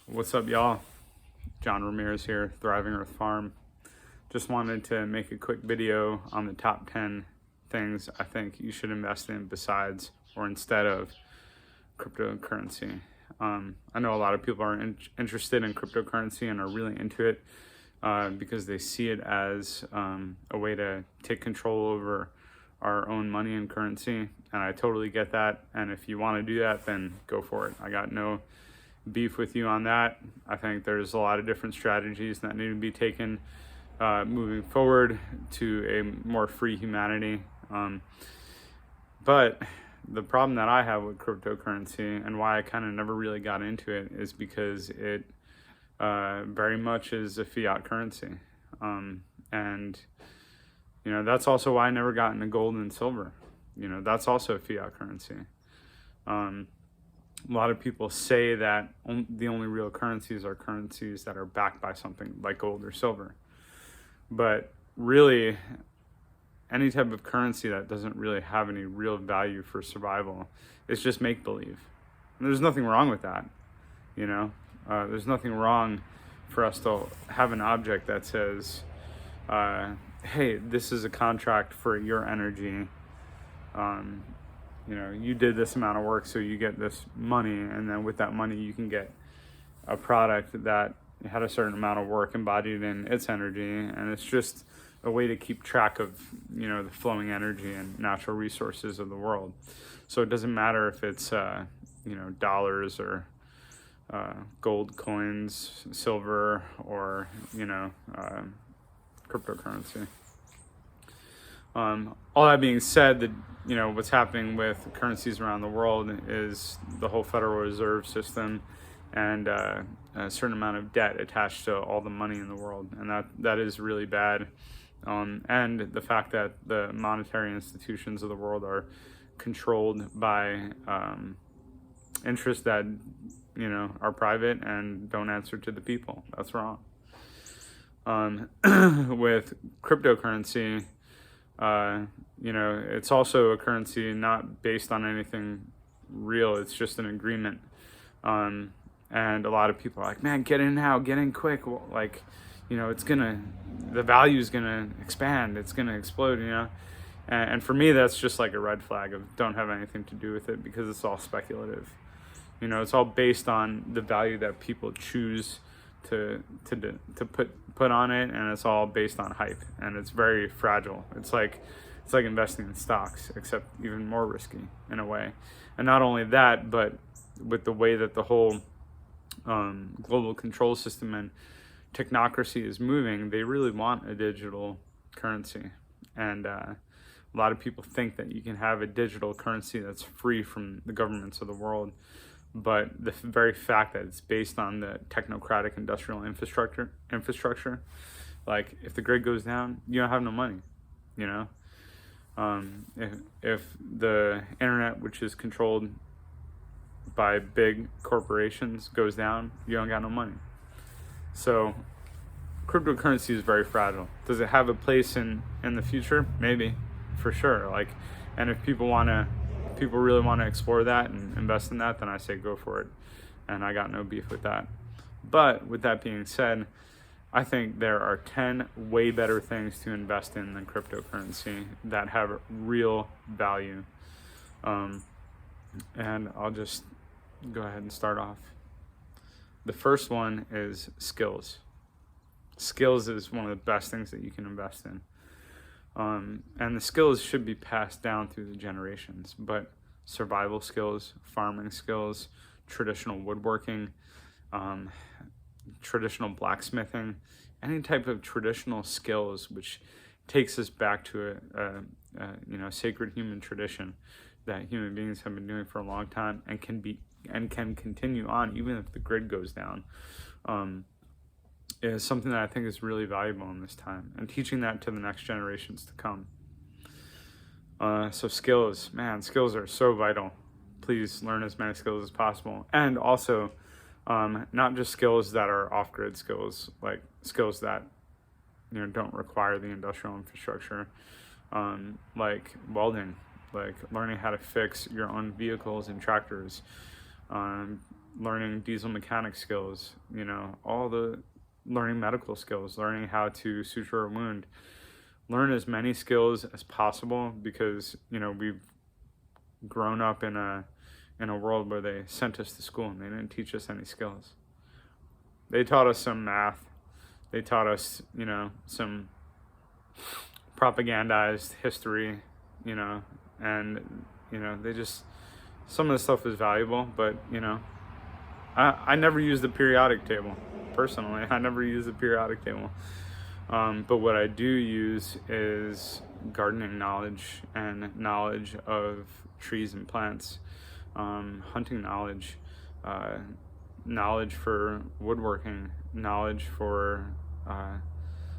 What's up, y'all? John Ramirez here, Thriving Earth Farm. Just wanted to make a quick video on the top 10 things I think you should invest in besides or instead of cryptocurrency. I know a lot of people are interested in cryptocurrency and are really into it because they see it as a way to take control over our own money and currency. And I totally get that. And if you want to do that, then go for it. I got no beef with you on that. I think there's a lot of different strategies that need to be taken moving forward to a more free humanity. But the problem that I have with cryptocurrency and why I kind of never really got into it is because it very much is a fiat currency. And, you know, that's also why I never got into gold and silver. You know, that's also a fiat currency. A lot of people say that the only real currencies are currencies that are backed by something like gold or silver. But really, any type of currency that doesn't really have any real value for survival is just make-believe. And there's nothing wrong with that, you know? There's nothing wrong for us to have an object that says, hey, this is a contract for your energy. You know, you did this amount of work, so you get this money, and then with that money you can get a product that had a certain amount of work embodied in its energy, and it's just a way to keep track of, you know, the flowing energy and natural resources of the world. So it doesn't matter if it's you know, dollars or gold coins, silver, or, you know, cryptocurrency. All that being said, that, you know, what's happening with currencies around the world is the whole Federal Reserve System and a certain amount of debt attached to all the money in the world, and that is really bad. And the fact that the monetary institutions of the world are controlled by interests that, you know, are private and don't answer to the people. That's wrong. With cryptocurrency, you know, it's also a currency not based on anything real. It's just an agreement. And a lot of people are like, man, get in now, get in quick. Well, like, you know, the value is gonna expand. It's gonna explode, you know? And for me, that's just like a red flag of don't have anything to do with it because it's all speculative. You know, it's all based on the value that people choose to put on it, and it's all based on hype, and it's very fragile. It's like investing in stocks, except even more risky in a way. And not only that, but with the way that the whole global control system and technocracy is moving, they really want a digital currency. And a lot of people think that you can have a digital currency that's free from the governments of the world. But the very fact that it's based on the technocratic industrial infrastructure, like if the grid goes down, you don't have no money, you know? If the internet, which is controlled by big corporations, goes down, you don't got no money. So cryptocurrency is very fragile. Does it have a place in the future? Maybe, for sure. Like, and if people really want to explore that and invest in that, then I say go for it. And I got no beef with that. But with that being said, I think there are 10 way better things to invest in than cryptocurrency that have real value. And I'll just go ahead and start off. The first one is skills. Skills is one of the best things that you can invest in. And the skills should be passed down through the generations, but survival skills, farming skills, traditional woodworking, traditional blacksmithing, any type of traditional skills, which takes us back to a you know, sacred human tradition that human beings have been doing for a long time and can continue on even if the grid goes down. Is something that I think is really valuable in this time, and teaching that to the next generations to come. So skills, man, skills are so vital. Please learn as many skills as possible. And also, not just skills that are off-grid skills, like skills that, you know, don't require the industrial infrastructure, like welding, like learning how to fix your own vehicles and tractors, learning diesel mechanic skills, you know, all the learning medical skills, learning how to suture a wound. Learn as many skills as possible, because, you know, we've grown up in a world where they sent us to school and they didn't teach us any skills. They taught us some math. They taught us, you know, some propagandized history, you know, and, you know, some of the stuff is valuable, but, you know, I never used the periodic table. Personally, I never used the periodic table. But what I do use is gardening knowledge and knowledge of trees and plants, hunting knowledge, knowledge for woodworking, knowledge for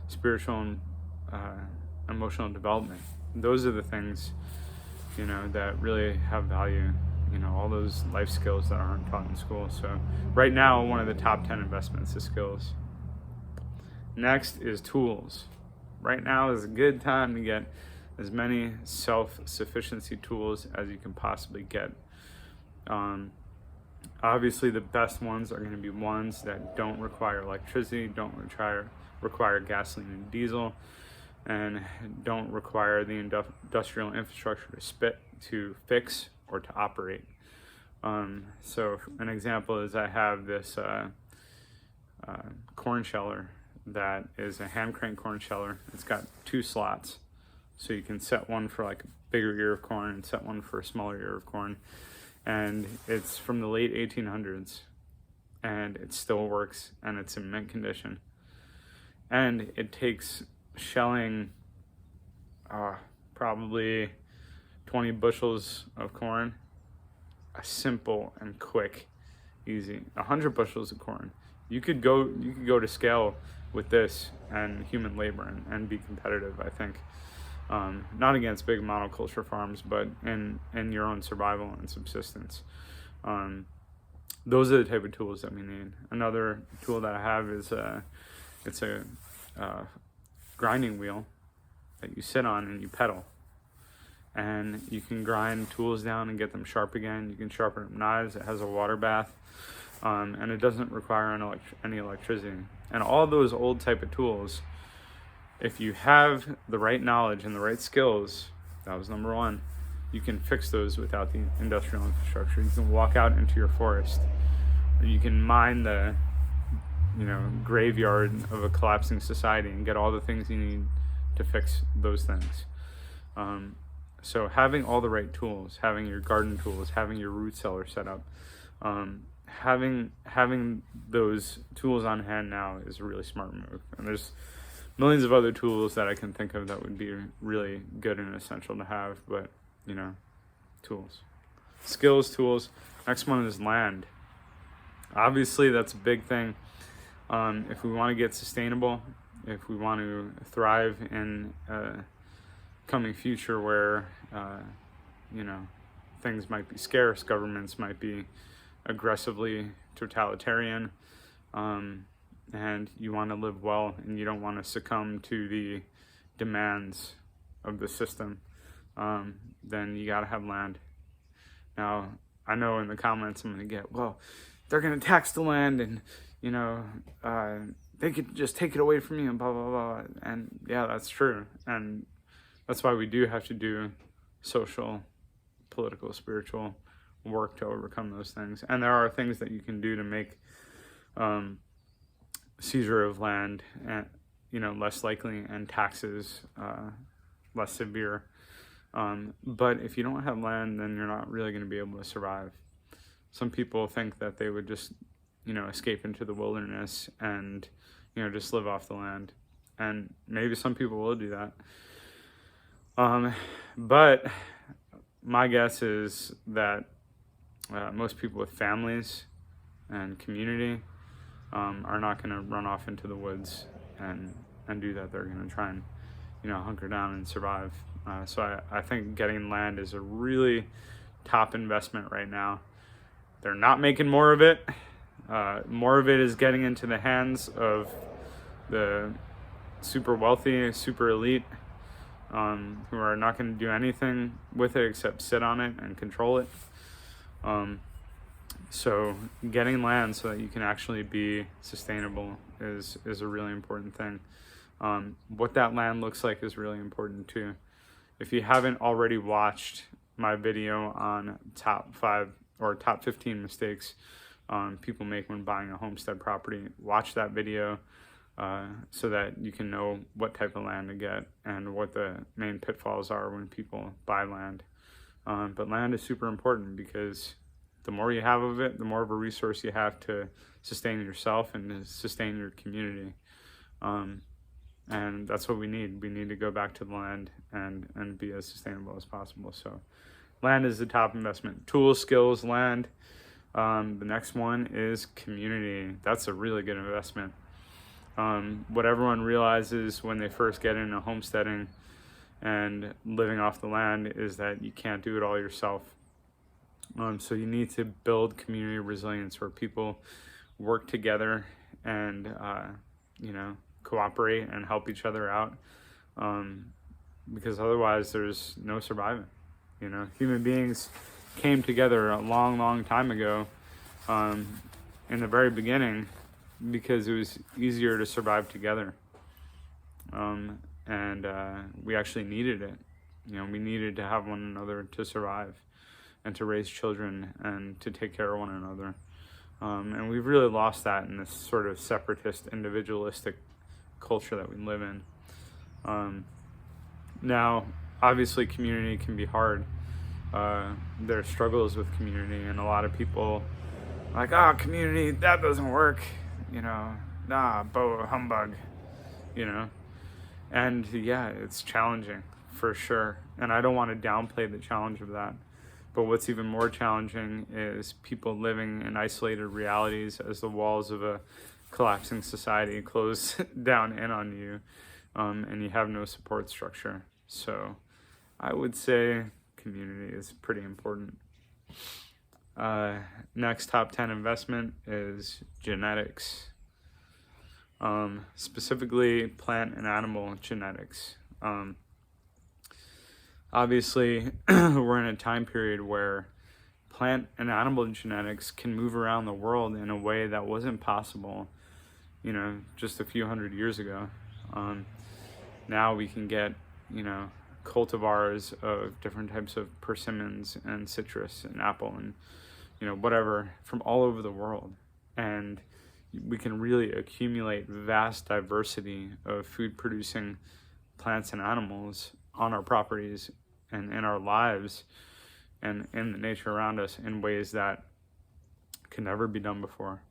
spiritual and emotional development. Those are the things, you know, that really have value. You know, all those life skills that aren't taught in school. So right now, one of the top 10 investments is skills. Next is tools. Right now is a good time to get as many self-sufficiency tools as you can possibly get. Obviously, the best ones are going to be ones that don't require electricity, don't require gasoline and diesel, and don't require the industrial infrastructure to fix or to operate. So an example is I have this corn sheller that is a hand crank corn sheller. It's got 2 slots, so you can set one for like a bigger ear of corn and set one for a smaller ear of corn. And it's from the late 1800s, and it still works, and it's in mint condition. And it takes shelling probably 20 bushels of corn, a simple and quick, easy. 100 bushels of corn. You could go to scale with this and human labor and be competitive, I think. Not against big monoculture farms, but in your own survival and subsistence. Those are the type of tools that we need. Another tool that I have is it's a grinding wheel that you sit on and you pedal. And you can grind tools down and get them sharp again. You can sharpen up knives. It has a water bath, and it doesn't require any electricity. And all those old type of tools, if you have the right knowledge and the right skills, that was number one, you can fix those without the industrial infrastructure. You can walk out into your forest, or you can mine the, you know, graveyard of a collapsing society and get all the things you need to fix those things. So having all the right tools, having your garden tools, having your root cellar set up, having those tools on hand now is a really smart move. And there's millions of other tools that I can think of that would be really good and essential to have, but, you know, tools. Skills, tools. Next one is land. Obviously, that's a big thing. If we want to get sustainable, if we want to thrive in coming future where you know, things might be scarce, governments might be aggressively totalitarian, and you want to live well and you don't want to succumb to the demands of the system, then you got to have land. Now, I know in the comments I'm going to get, well, they're going to tax the land and, you know, they could just take it away from me and blah, blah, blah. And yeah, that's true. And that's why we do have to do social, political, spiritual work to overcome those things. And there are things that you can do to make seizure of land, you know, less likely, and taxes less severe. But if you don't have land, then you're not really going to be able to survive. Some people think that they would just, you know, escape into the wilderness and, you know, just live off the land. And maybe some people will do that. But my guess is that most people with families and community are not going to run off into the woods and do that. They're going to try and, you know, hunker down and survive. So I think getting land is a really top investment right now. They're not making more of it. More of it is getting into the hands of the super wealthy, super elite, who are not going to do anything with it except sit on it and control it. So getting land so that you can actually be sustainable is a really important thing. What that land looks like is really important too. If you haven't already watched my video on top 5 or top 15 mistakes people make when buying a homestead property, watch that video so that you can know what type of land to get and what the main pitfalls are when people buy land. But land is super important because the more you have of it, the more of a resource you have to sustain yourself and to sustain your community. And that's what we need. We need to go back to the land and be as sustainable as possible. So land is the top investment. Tools, skills, land. The next one is community. That's a really good investment. What everyone realizes when they first get into homesteading and living off the land is that you can't do it all yourself. So you need to build community resilience where people work together and, cooperate and help each other out. Because otherwise there's no surviving. Human beings came together a long, long time ago in the very beginning because it was easier to survive together. And we actually needed it. We needed to have one another to survive and to raise children and to take care of one another. And we've really lost that in this sort of separatist, individualistic culture that we live in. Now, obviously, community can be hard. There are struggles with community, and a lot of people are like, community, that doesn't work. Humbug, And yeah, it's challenging for sure. And I don't want to downplay the challenge of that. But what's even more challenging is people living in isolated realities as the walls of a collapsing society close down in on you, and you have no support structure. So I would say community is pretty important. Next top 10 investment is genetics. Specifically plant and animal genetics. Obviously, we're in a time period where plant and animal genetics can move around the world in a way that wasn't possible, just a few hundred years ago. Now we can get, cultivars of different types of persimmons and citrus and apple and, whatever from all over the world. And we can really accumulate vast diversity of food producing plants and animals on our properties and in our lives and in the nature around us in ways that can never be done before.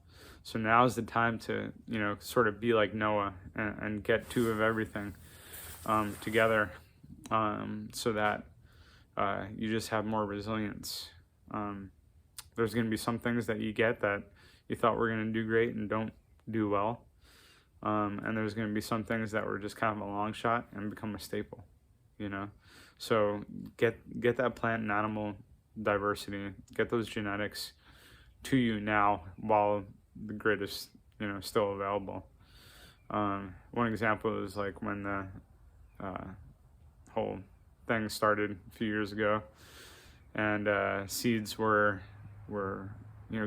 So now is the time to, sort of be like Noah and get 2 of everything together so that you just have more resilience. There's going to be some things that you get that you thought were going to do great and don't do well. And there's going to be some things that were just kind of a long shot and become a staple, So get that plant and animal diversity, get those genetics to you now while the grid is, still available. One example is like when the whole thing started a few years ago, and seeds were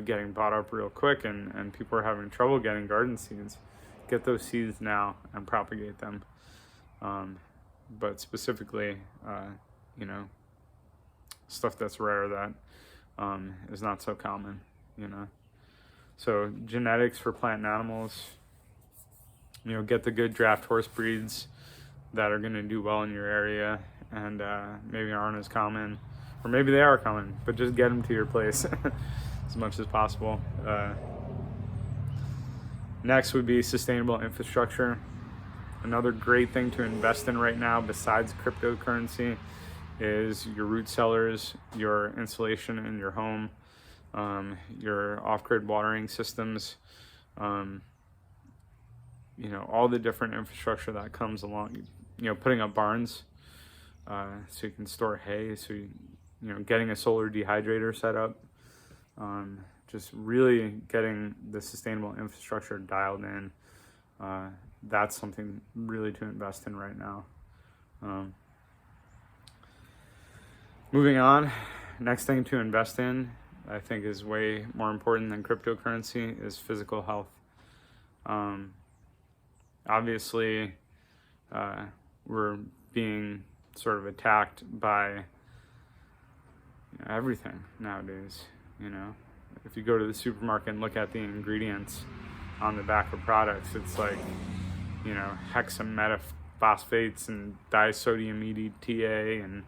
getting bought up real quick, and people were having trouble getting garden seeds. Get those seeds now and propagate them. But specifically, stuff that's rare that is not so common, So genetics for plant and animals, get the good draft horse breeds that are going to do well in your area and maybe aren't as common, or maybe they are common, but just get them to your place as much as possible. Next would be sustainable infrastructure. Another great thing to invest in right now besides cryptocurrency is your root cellars, your insulation in your home, your off-grid watering systems, all the different infrastructure that comes along, putting up barns so you can store hay, so getting a solar dehydrator set up, just really getting the sustainable infrastructure dialed in. That's something really to invest in right now. Moving on, next thing to invest in I think is way more important than cryptocurrency is physical health. Obviously, we're being sort of attacked by everything nowadays. If you go to the supermarket and look at the ingredients on the back of products, it's like, hexametaphosphates and disodium EDTA and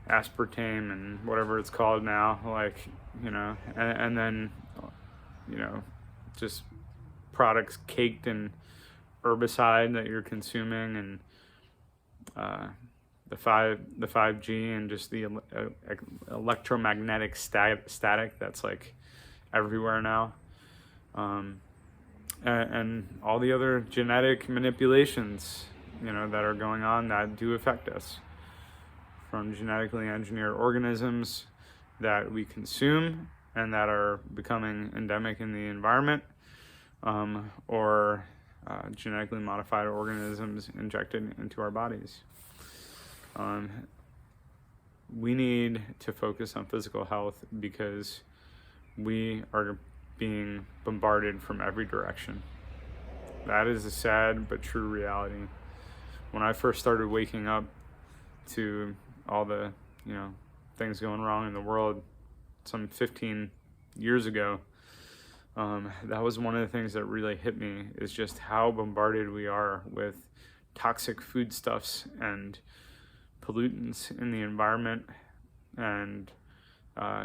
aspartame and whatever it's called now, and then, just products caked in herbicide that you're consuming, and the 5G and just the electromagnetic static that's like everywhere now, and all the other genetic manipulations that are going on that do affect us, from genetically engineered organisms that we consume and that are becoming endemic in the environment, or genetically modified organisms injected into our bodies. We need to focus on physical health because we are being bombarded from every direction. That is a sad but true reality. When I first started waking up to all the, things going wrong in the world some 15 years ago, that was one of the things that really hit me, is just how bombarded we are with toxic foodstuffs and pollutants in the environment, and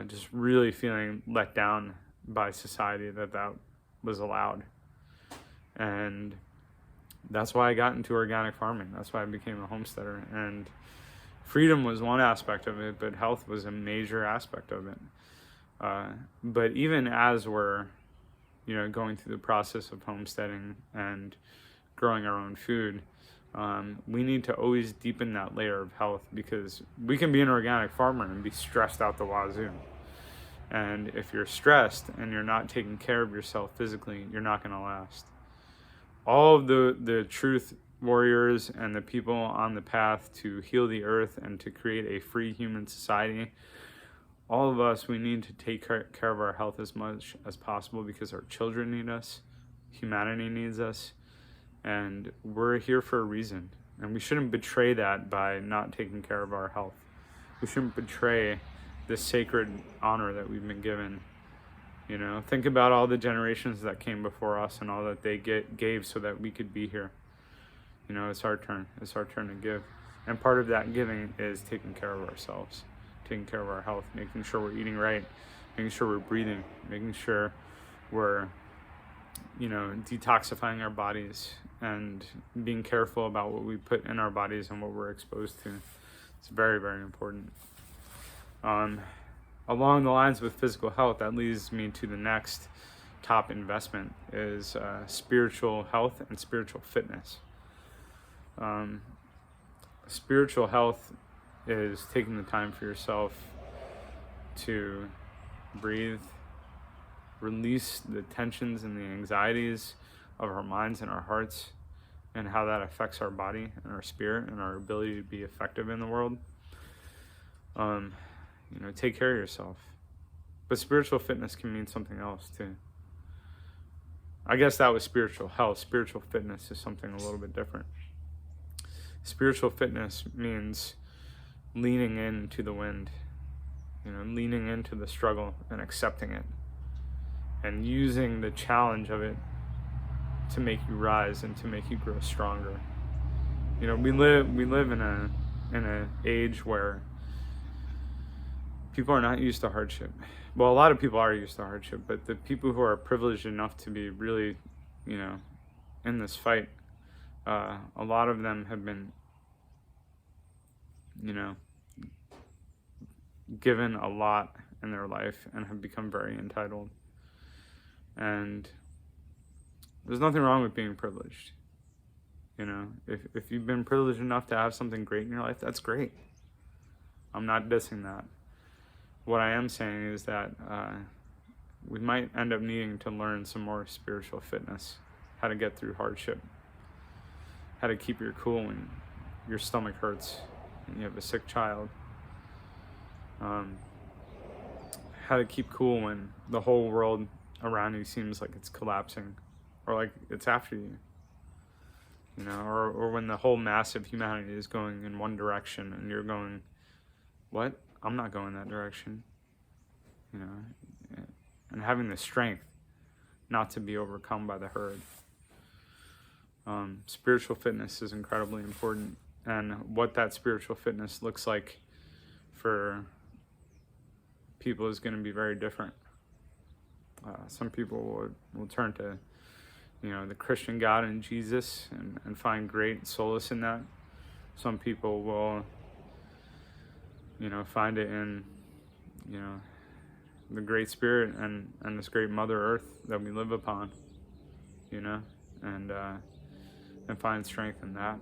just really feeling let down by society that was allowed. And that's why I got into organic farming. That's why I became a homesteader. And freedom was one aspect of it, but health was a major aspect of it. But even as we're going through the process of homesteading and growing our own food, we need to always deepen that layer of health, because we can be an organic farmer and be stressed out the wazoo. And if you're stressed and you're not taking care of yourself physically, you're not going to last. All of the truth warriors and the people on the path to heal the earth and to create a free human society, all of us, we need to take care of our health as much as possible, because our children need us, humanity needs us, and we're here for a reason. And we shouldn't betray that by not taking care of our health. We shouldn't betray this sacred honor that we've been given. Think about all the generations that came before us and all that they gave so that we could be here. It's our turn. It's our turn to give. And part of that giving is taking care of ourselves, taking care of our health, making sure we're eating right, making sure we're breathing, making sure we're, detoxifying our bodies, and being careful about what we put in our bodies and what we're exposed to. It's very, very important. Along the lines with physical health, that leads me to the next top investment, is spiritual health and spiritual fitness. Spiritual health is taking the time for yourself to breathe, release the tensions and the anxieties of our minds and our hearts, and how that affects our body and our spirit and our ability to be effective in the world. Take care of yourself. But spiritual fitness can mean something else too. I guess that was spiritual health. Spiritual fitness is something a little bit different. Spiritual fitness means leaning into the wind, leaning into the struggle and accepting it, and using the challenge of it to make you rise and to make you grow stronger. We live in an age where people are not used to hardship. Well, a lot of people are used to hardship, but the people who are privileged enough to be really, in this fight, a lot of them have been, given a lot in their life and have become very entitled. And there's nothing wrong with being privileged. If you've been privileged enough to have something great in your life, that's great. I'm not dissing that. What I am saying is that we might end up needing to learn some more spiritual fitness, how to get through hardship, how to keep your cool when your stomach hurts and you have a sick child, how to keep cool when the whole world around you seems like it's collapsing, or like it's after you, or when the whole mass of humanity is going in one direction and you're going, what? I'm not going that direction, and having the strength not to be overcome by the herd. Spiritual fitness is incredibly important, and what that spiritual fitness looks like for people is going to be very different. Some people will turn to, the Christian God and Jesus and find great solace in that. Some people will, find it in, the Great Spirit and this great Mother Earth that we live upon, and find strength in that.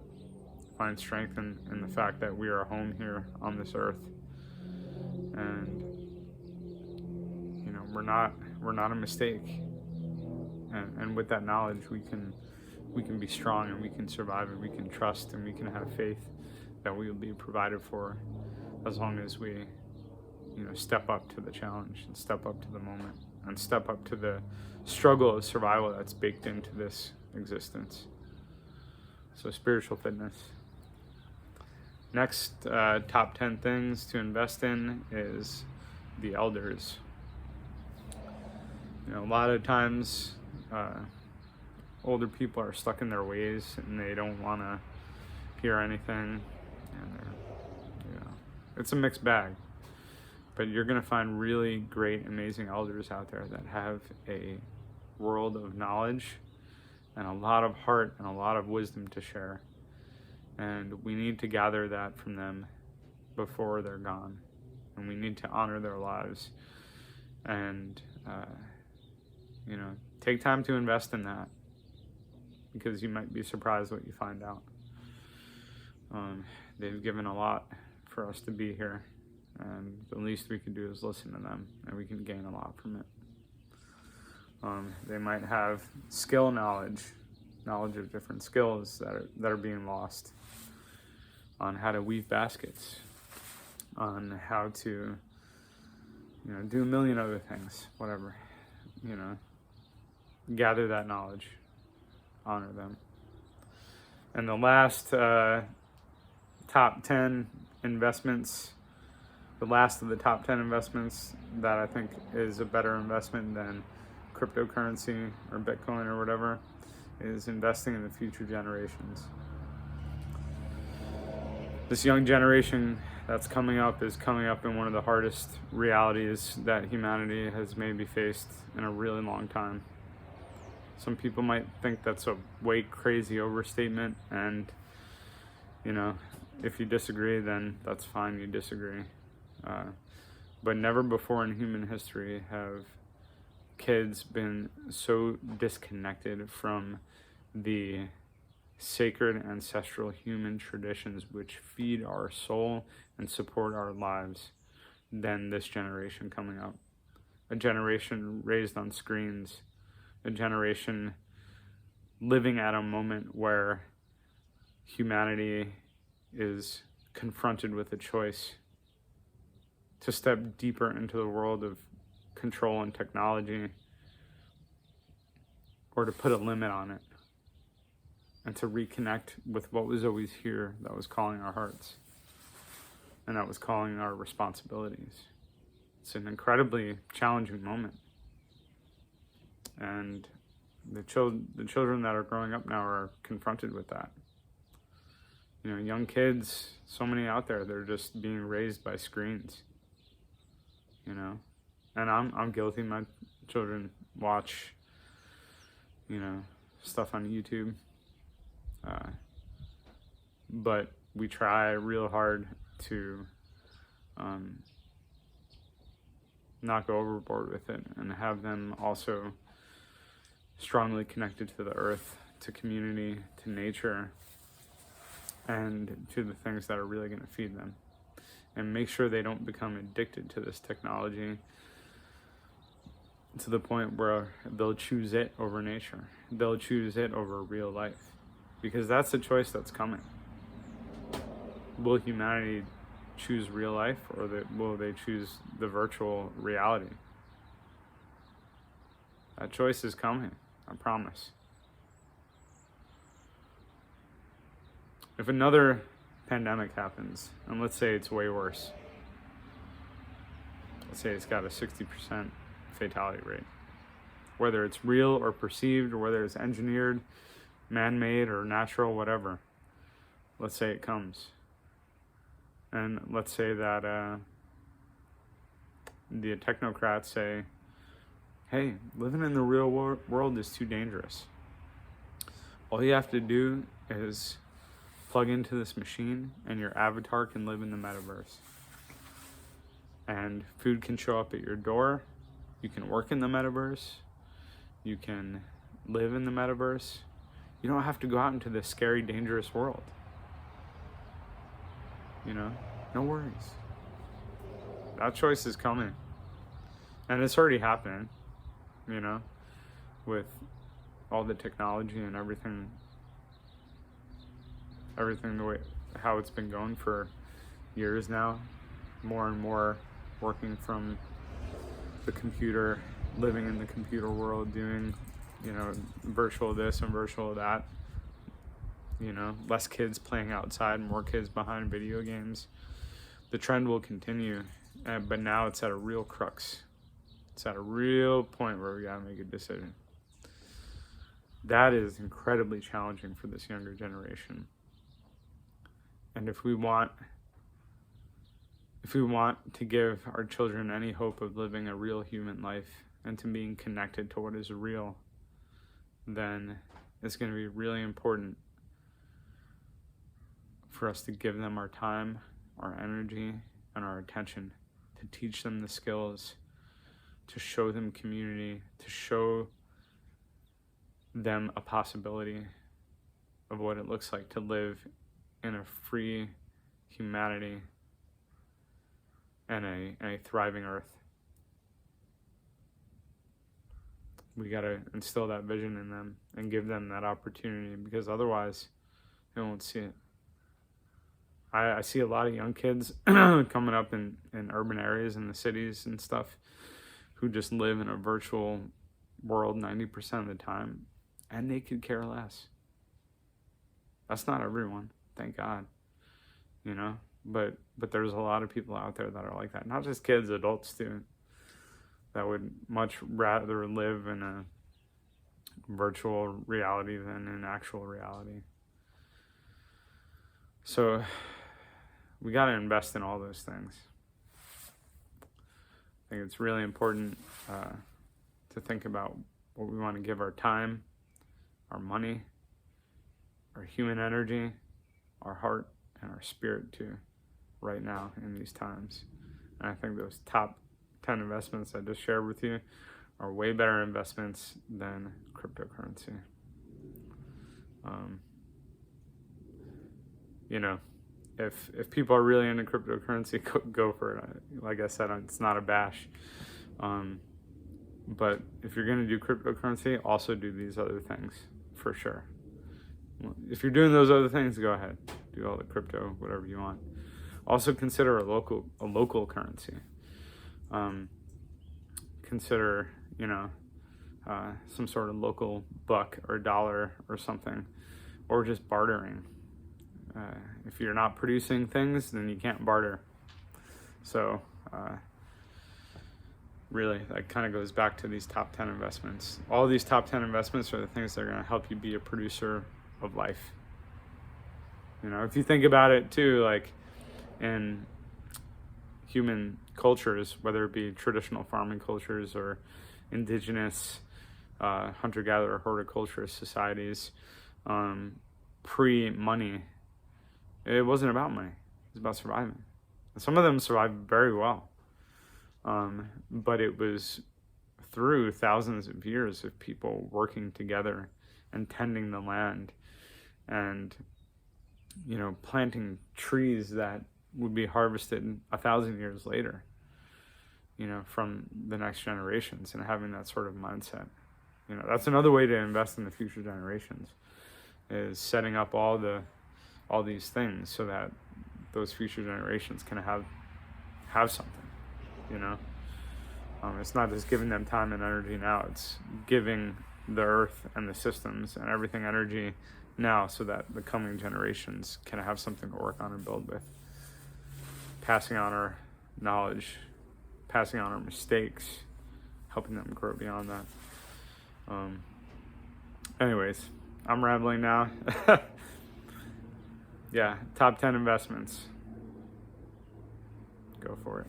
Find strength in the fact that we are home here on this earth, and we're not a mistake. And with that knowledge, we can be strong, and we can survive, and we can trust, and we can have faith that we will be provided for, as long as we step up to the challenge, and step up to the moment, and step up to the struggle of survival that's baked into this existence. So spiritual fitness. Next, top 10 things to invest in is the elders. A lot of times older people are stuck in their ways, and they don't want to hear anything, and it's a mixed bag. But you're going to find really great, amazing elders out there that have a world of knowledge and a lot of heart and a lot of wisdom to share. And we need to gather that from them before they're gone. And we need to honor their lives. And, take time to invest in that, because you might be surprised what you find out. They've given a lot for us to be here. And the least we can do is listen to them, and we can gain a lot from it. They might have knowledge of different skills that are being lost, on how to weave baskets, on how to, do a million other things, whatever, gather that knowledge, honor them. And the last top 10 investments, the last of the top 10 investments that I think is a better investment than cryptocurrency or Bitcoin or whatever, is investing in the future generations. This young generation that's coming up is coming up in one of the hardest realities that humanity has maybe faced in a really long time. Some people might think that's a way crazy overstatement, and if you disagree, then that's fine, you disagree. But never before in human history have kids been so disconnected from the sacred ancestral human traditions which feed our soul and support our lives than this generation coming up. A generation raised on screens, a generation living at a moment where humanity is confronted with a choice to step deeper into the world of control and technology, or to put a limit on it, and to reconnect with what was always here, that was calling our hearts, and that was calling our responsibilities. It's an incredibly challenging moment. And the children that are growing up now are confronted with that. Young kids, so many out there, they're just being raised by screens. And I'm guilty. My children watch, stuff on YouTube. But we try real hard to not go overboard with it, and have them also strongly connected to the earth, to community, to nature, and to the things that are really going to feed them. And make sure they don't become addicted to this technology to the point where they'll choose it over nature. They'll choose it over real life. Because that's the choice that's coming. Will humanity choose real life, or will they choose the virtual reality? That choice is coming, I promise. If another pandemic happens, and let's say it's way worse, let's say it's got a 60% fatality rate, whether it's real or perceived, or whether it's engineered, man-made, or natural, whatever. Let's say it comes. And let's say that the technocrats say, hey, living in the real world is too dangerous. All you have to do is plug into this machine and your avatar can live in the metaverse. And food can show up at your door. You can work in the metaverse. You can live in the metaverse. You don't have to go out into this scary, dangerous world. You know, no worries. That choice is coming. And it's already happening, you know, with all the technology and everything the way, how it's been going for years now. More and more working from the computer, living in the computer world, doing, you know, virtual this and virtual that. You know, less kids playing outside, more kids behind video games. The trend will continue, but now it's at a real crux. It's at a real point where we gotta make a decision. That is incredibly challenging for this younger generation. And if we want to give our children any hope of living a real human life and to being connected to what is real, then it's going to be really important for us to give them our time, our energy, and our attention, to teach them the skills, to show them community, to show them a possibility of what it looks like to live in a free humanity and a thriving earth. We gotta instill that vision in them and give them that opportunity, because otherwise they won't see it. I see a lot of young kids coming up in urban areas in the cities and stuff who just live in a virtual world 90% of the time, and they could care less. That's not everyone, thank God, you know, but there's a lot of people out there that are like that. Not just kids, adults too, that would much rather live in a virtual reality than in actual reality. So we got to invest in all those things. I think it's really important to think about what we want to give our time, our money, our human energy, our heart, and our spirit to right now in these times. And I think those top 10 investments I just shared with you are way better investments than cryptocurrency. You know, if people are really into cryptocurrency, go for it. Like I said, it's not a bash. But if you're going to do cryptocurrency, also do these other things for sure. If you're doing those other things, go ahead. Do all the crypto, whatever you want. Also consider a local currency. Consider, you know, some sort of local buck or dollar or something, or just bartering. If you're not producing things, then you can't barter. So really, that kind of goes back to these top 10 investments. All these top 10 investments are the things that are going to help you be a producer of life. You know, if you think about it too, like in human cultures, whether it be traditional farming cultures or indigenous hunter-gatherer horticulturist societies, pre-money, it wasn't about money. It was about surviving. And some of them survived very well. But it was through thousands of years of people working together and tending the land and, you know, planting trees that would be harvested 1,000 years later, you know, from the next generations, and having that sort of mindset. You know, that's another way to invest in the future generations, is setting up all these things so that those future generations can have something, you know. It's not just giving them time and energy now, it's giving the earth and the systems and everything energy now so that the coming generations can have something to work on and build with. Passing on our knowledge, passing on our mistakes, helping them grow beyond that. Anyways, I'm rambling now. Yeah, top 10 investments. Go for it.